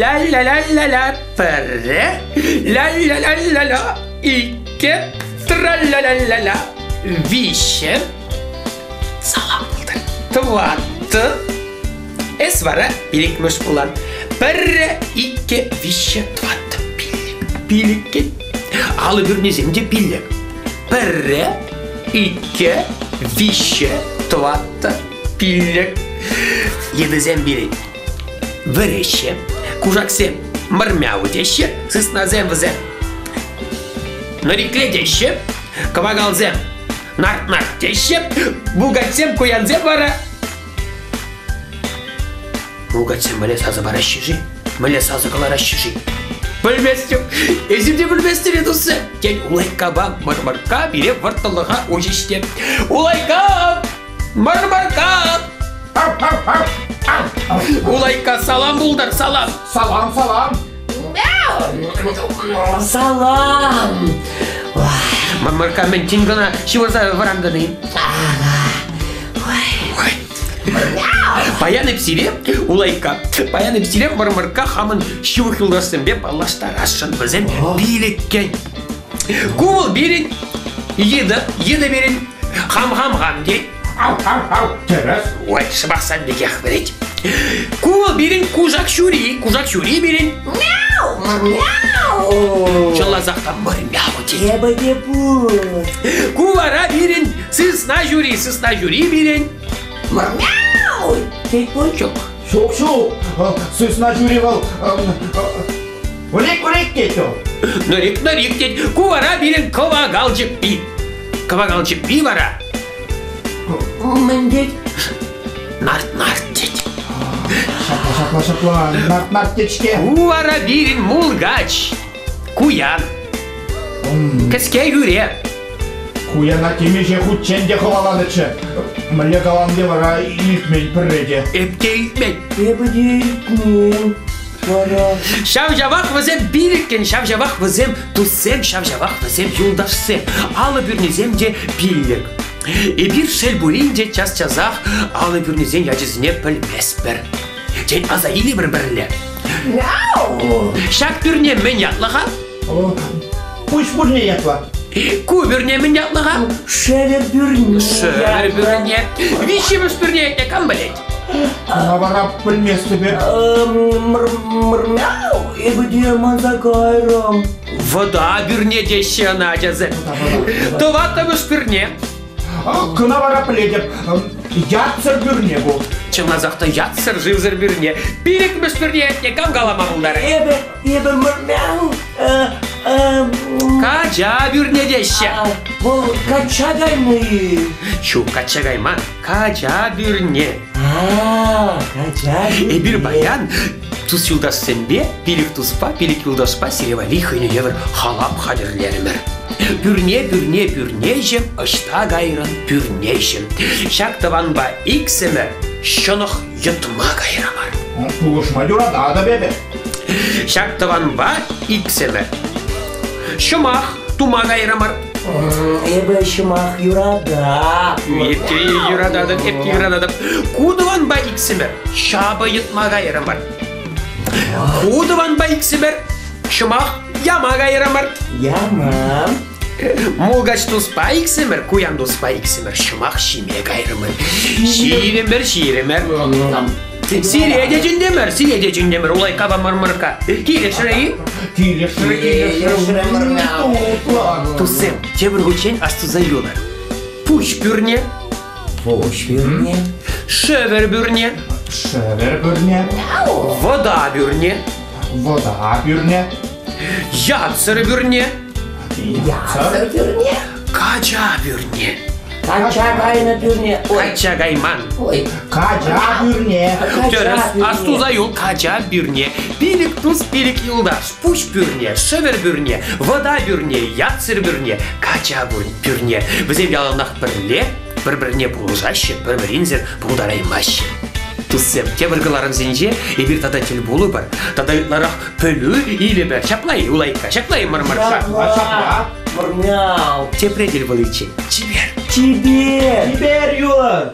Ля-ля-ля-ля-ля. Перре. Ля-ля-ля-ля-ля. İki. Tra-ля-ля-ля-ля. Вище. Салам булдыр. Тваты. Эсвара birikmiş bulan. Перре. İki. Вище. Тваты. Билік. Алы бірнеземде билік. Перре. İki. Вище. Тваты. Билік. Едізем бiri. Віреще. Кужаксем. Мырмяу деше. Сысназем візем. Нарикле деше. Кавагалзем. Нарт-нарт деше. Бугатсем куянзем бара. Бугатсем міле сазы бара шижи. Міле сазы калара шижи. Білместім. Ezimде білместім едусы. Кен улайкабам мырмырка бире вартылыға ожештем. Улайкам. Мырмырка. Улайка салам булдар, салам. Салам, салам. Салам. Мырмырка мен тингана шивырза варанданын. Баян эпсире, улайка. Баян эпсире мырмырка хамын шивых юлдасын беп аллаштар ашын бізем билеккен. Кумыл берін, еді берін, хам дей. Ау, терес. Ой, шыбақсан беке ақберет. Кумыл берін, кужак шури берін. Чылазақтан бұрын мяу дей. Еба депу. Кувара берін, сысна жури берін. Мяу. Тейпон. Шоқ. Сысна жүревал. Урек кету. Нарик дей. Кувара берін, кавагалжып би. Кавагалжып би бара. Міндет. Нарт дей. Шапла. Нарт кечке. Кувара берін, мулгач. Куян. Кіске юре. Куяна темеже худченде хываланычы. Міле каламде бара илтмейн пірреде. Эпке итмен. Еба дейтмен. Бара. Шавжавақ візем биліккен, шавжавақ візем туссем, шавжавақ візем юлдашсем. Алы бүрнезем де билік. Эбир шел буринде час-чазақ, алы бүрнезем яжызіне пілмес бір. Тен азаили бір-бірлі. Шак бүрне мен ятлыға? Пуш бурне ятла. Ку бүрне мен ятлыға? Шелер бүрне. Шелер бүрне. Вишеміз бүрне етне кам білет? Ана бара білместі бе. Мяу. Еба дерман закайрам. Вода бүрне деші ана жазы. Товаттымыз бүрне. Кына бара біледеп. Ятсыр бүрне бұл. Чымазақта ятсыр живзыр бүрне. Билікміз бүрне етне кам қалама бұлдары? Еба мяу. Кача бүрне деші. Бұл качагайны. Шу качагайма, кача бүрне. Качагайны. Эбир баян, тус юлдаш сенбе, билік туспа, билік юлдашпа, сиревали хыйны евір халап хадерлерімір. Бүрне жем, ұшта гайрын бүрне жем. Шақтыванба иксімі, шынық ютма гайрамар. Туғышма юрада да бебе. Шақтыванба иксімі, шымақ тума гайрамар. Еба шымақ юрада. Епке юрададым. Кудыванба иксімі, шабы ютма гайрамар. Кудыванба иксімі, шымақ яма гайрамар. Ямам. Мулгач туспа иксімір, куян туспа иксімір, шымақ шиме гайрымыр. Ширемір. Сиреде жүндемір, олай каба мырмырка. Кире шырайы? Тусем, тебір көчен асты зайылар. Пуш бүрне. Шевер бүрне. Вода бүрне. Ятсыр бүрне. Кача бүрне. Качагайны бүрне. Качагайман. Кача бүрне. Төріс асту зайыл кача бүрне. Билік туз, билік юлдаш. Пуш бүрне, шевер бүрне, вода бүрне, ятсыр бүрне, кача бүрне. Бізем яланақ бірле, бір-біріне бұлжашы, бір-бірінзір бұлдараймашы. Туссем, тебіргіларым зенже, ебір тада тел болу бар. Тада ютларақ пөлі или бір. Шаплай, улайка, шаплай мырмырша. Мырмяу. Тепредел вылыче. Чибер. Чибер. Юлар.